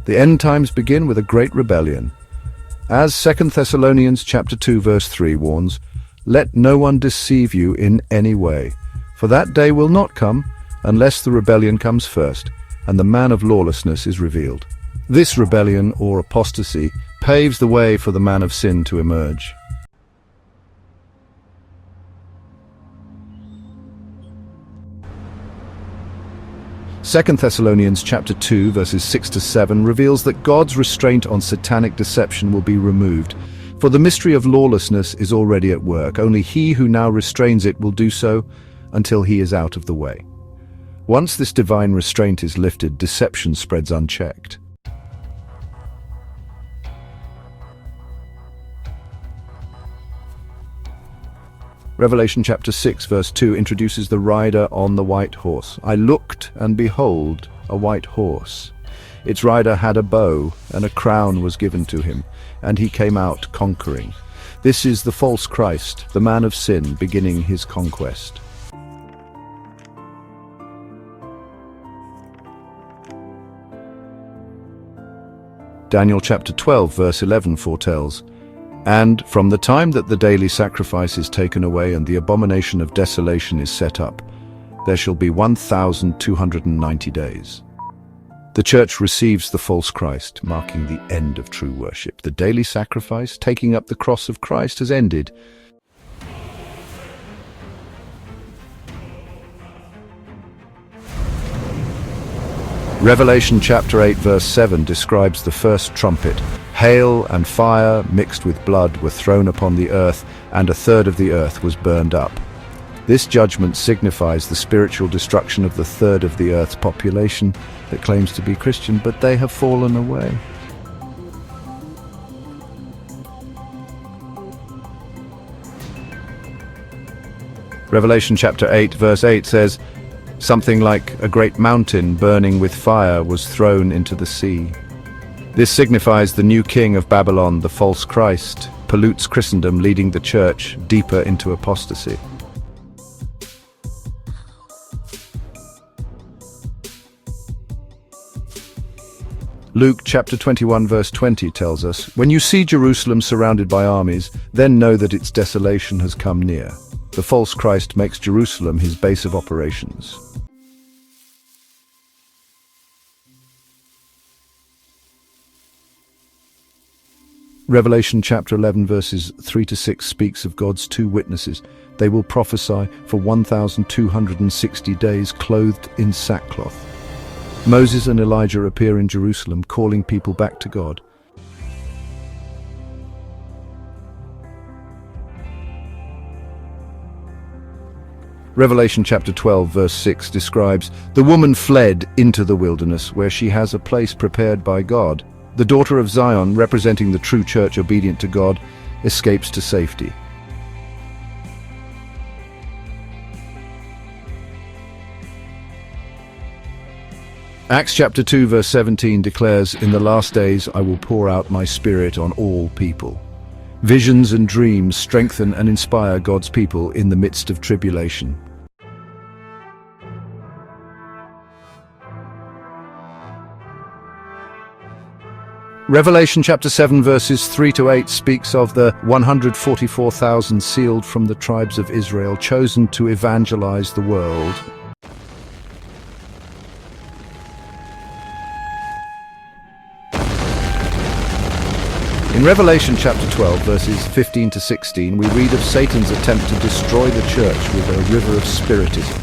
The end times begin with a great rebellion. As 2 Thessalonians chapter 2 verse 3 warns, "Let no one deceive you in any way, for that day will not come unless the rebellion comes first, and the man of lawlessness is revealed." This rebellion, or apostasy, paves the way for the man of sin to emerge. Second Thessalonians chapter 2 verses 6 to 7 reveals that God's restraint on satanic deception will be removed, for the mystery of lawlessness is already at work. Only he who now restrains it will do so until he is out of the way. Once this divine restraint is lifted, deception spreads unchecked. Revelation chapter 6 verse 2 introduces the rider on the white horse. "I looked, and behold, a white horse. Its rider had a bow, and a crown was given to him, and he came out conquering." This is the false Christ, the man of sin, beginning his conquest. Daniel chapter 12 verse 11 foretells, "And from the time that the daily sacrifice is taken away and the abomination of desolation is set up, there shall be 1,290 days. The church receives the false Christ, marking the end of true worship. The daily sacrifice, taking up the cross of Christ, has ended. Revelation chapter 8 verse 7 describes the first trumpet. "Hail and fire mixed with blood were thrown upon the earth, and a third of the earth was burned up." This judgment signifies the spiritual destruction of the third of the earth's population that claims to be Christian, but they have fallen away. Revelation chapter 8 verse 8 says, "Something like a great mountain burning with fire was thrown into the sea." This signifies the new king of Babylon, the false Christ, pollutes Christendom, leading the church deeper into apostasy. Luke chapter 21 verse 20 tells us, "When you see Jerusalem surrounded by armies, then know that its desolation has come near." The false Christ makes Jerusalem his base of operations. Revelation chapter 11 verses 3 to 6 speaks of God's two witnesses. They will prophesy for 1,260 days clothed in sackcloth. Moses and Elijah appear in Jerusalem, calling people back to God. Revelation chapter 12 verse 6 describes, "The woman fled into the wilderness, where she has a place prepared by God. The daughter of Zion, representing the true church obedient to God, escapes to safety." Acts chapter 2 verse 17 declares, "In the last days I will pour out my spirit on all people." Visions and dreams strengthen and inspire God's people in the midst of tribulation. Revelation chapter 7 verses 3 to 8 speaks of the 144,000 sealed from the tribes of Israel, chosen to evangelize the world. In Revelation chapter 12 verses 15 to 16 we read of Satan's attempt to destroy the church with a river of spiritism.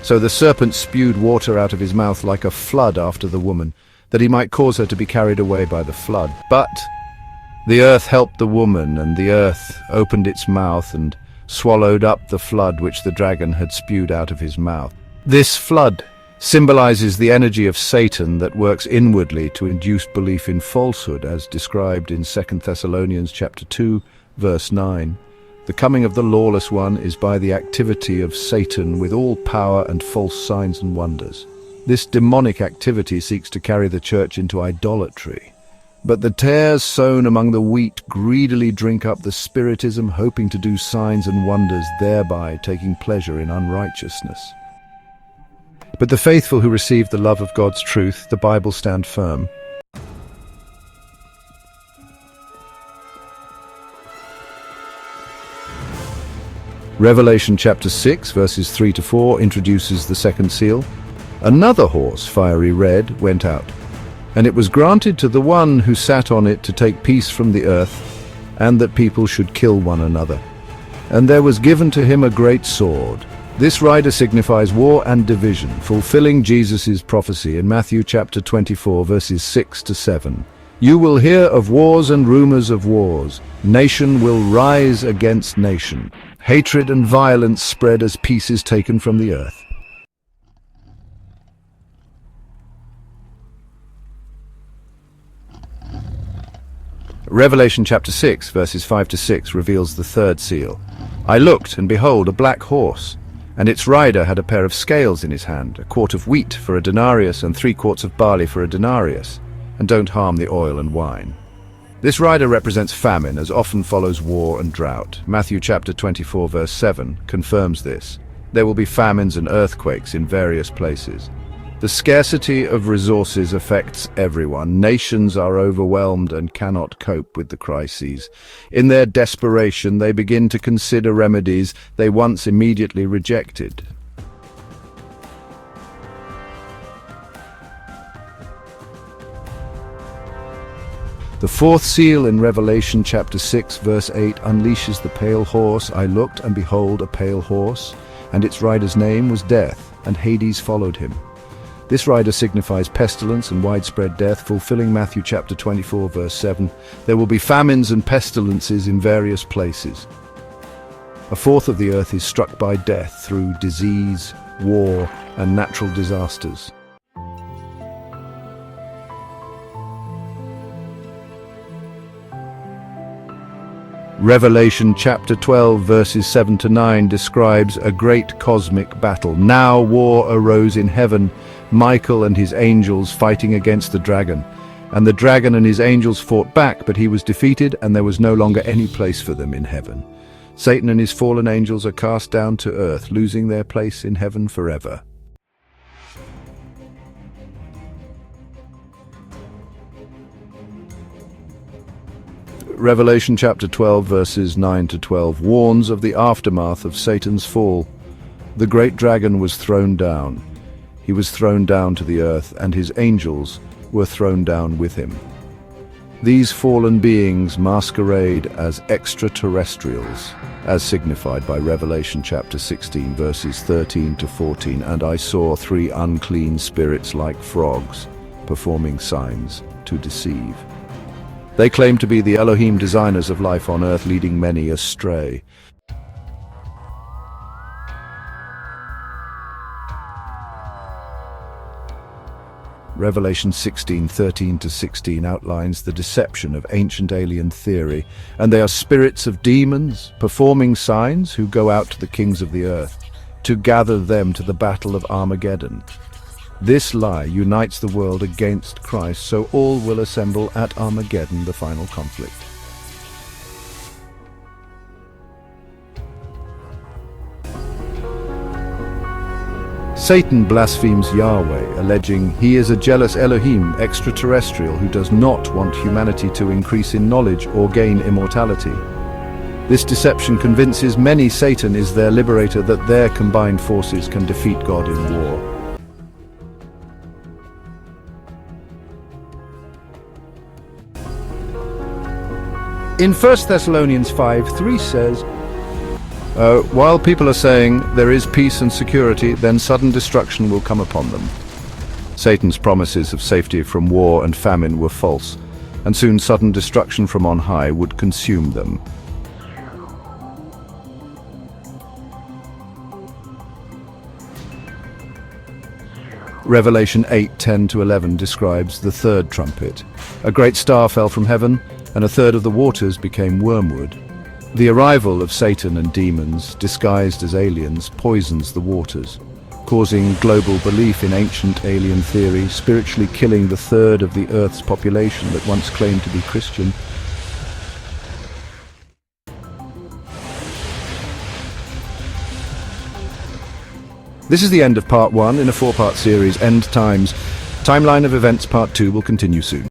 "So the serpent spewed water out of his mouth like a flood after the woman, that he might cause her to be carried away by the flood. But the earth helped the woman, and the earth opened its mouth and swallowed up the flood which the dragon had spewed out of his mouth." This flood symbolizes the energy of Satan that works inwardly to induce belief in falsehood, as described in 2 Thessalonians chapter 2 verse 9. "The coming of the lawless one is by the activity of Satan with all power and false signs and wonders." This demonic activity seeks to carry the church into idolatry. But the tares sown among the wheat greedily drink up the spiritism, hoping to do signs and wonders, thereby taking pleasure in unrighteousness. But the faithful who receive the love of God's truth, the Bible, stand firm. Revelation chapter 6, verses 3 to 4 introduces the second seal. Another horse, fiery red, went out, and it was granted to the one who sat on it to take peace from the earth, and that people should kill one another. And there was given to him a great sword. This rider signifies war and division, fulfilling Jesus' prophecy in Matthew chapter 24, verses 6 to 7. You will hear of wars and rumors of wars. Nation will rise against nation. Hatred and violence spread as peace is taken from the earth. Revelation chapter 6, verses 5 to 6 reveals the third seal. I looked, and behold, a black horse, and its rider had a pair of scales in his hand, a quart of wheat for a denarius and 3 quarts of barley for a denarius, and don't harm the oil and wine. This rider represents famine, as often follows war and drought. Matthew chapter 24, verse 7 confirms this. There will be famines and earthquakes in various places. The scarcity of resources affects everyone. Nations are overwhelmed and cannot cope with the crises. In their desperation, they begin to consider remedies they once immediately rejected. The fourth seal in Revelation chapter 6, verse 8 unleashes the pale horse. I looked, and behold, a pale horse, and its rider's name was Death, and Hades followed him. This rider signifies pestilence and widespread death, fulfilling Matthew chapter 24, verse 7. There will be famines and pestilences in various places. A fourth of the earth is struck by death through disease, war, and natural disasters. Revelation chapter 12, verses 7 to 9 describes a great cosmic battle. Now war arose in heaven, Michael and his angels fighting against the dragon. And the dragon and his angels fought back, but he was defeated, and there was no longer any place for them in heaven. Satan and his fallen angels are cast down to earth, losing their place in heaven forever. Revelation chapter 12, verses 9 to 12 warns of the aftermath of Satan's fall. The great dragon was thrown down. He was thrown down to the earth, and his angels were thrown down with him. These fallen beings masquerade as extraterrestrials, as signified by Revelation chapter 16, verses 13 to 14. And I saw 3 unclean spirits like frogs, performing signs to deceive. They claim to be the Elohim designers of life on earth, leading many astray. Revelation 16:13 to 16 outlines the deception of ancient alien theory, and they are spirits of demons, performing signs, who go out to the kings of the earth, to gather them to the battle of Armageddon. This lie unites the world against Christ, so all will assemble at Armageddon, the final conflict. Satan blasphemes Yahweh, alleging he is a jealous Elohim, extraterrestrial, who does not want humanity to increase in knowledge or gain immortality. This deception convinces many Satan is their liberator, that their combined forces can defeat God in war. In 1 Thessalonians 5:3 says, while people are saying there is peace and security, then sudden destruction will come upon them. Satan's promises of safety from war and famine were false, and soon sudden destruction from on high would consume them. Revelation 8:10 to 11 describes the third trumpet. A great star fell from heaven, and a third of the waters became wormwood. The arrival of Satan and demons, disguised as aliens, poisons the waters, causing global belief in ancient alien theory, spiritually killing the third of the Earth's population that once claimed to be Christian. This is the end of part 1 in a 4-part series, End Times. Timeline of events part 2 will continue soon.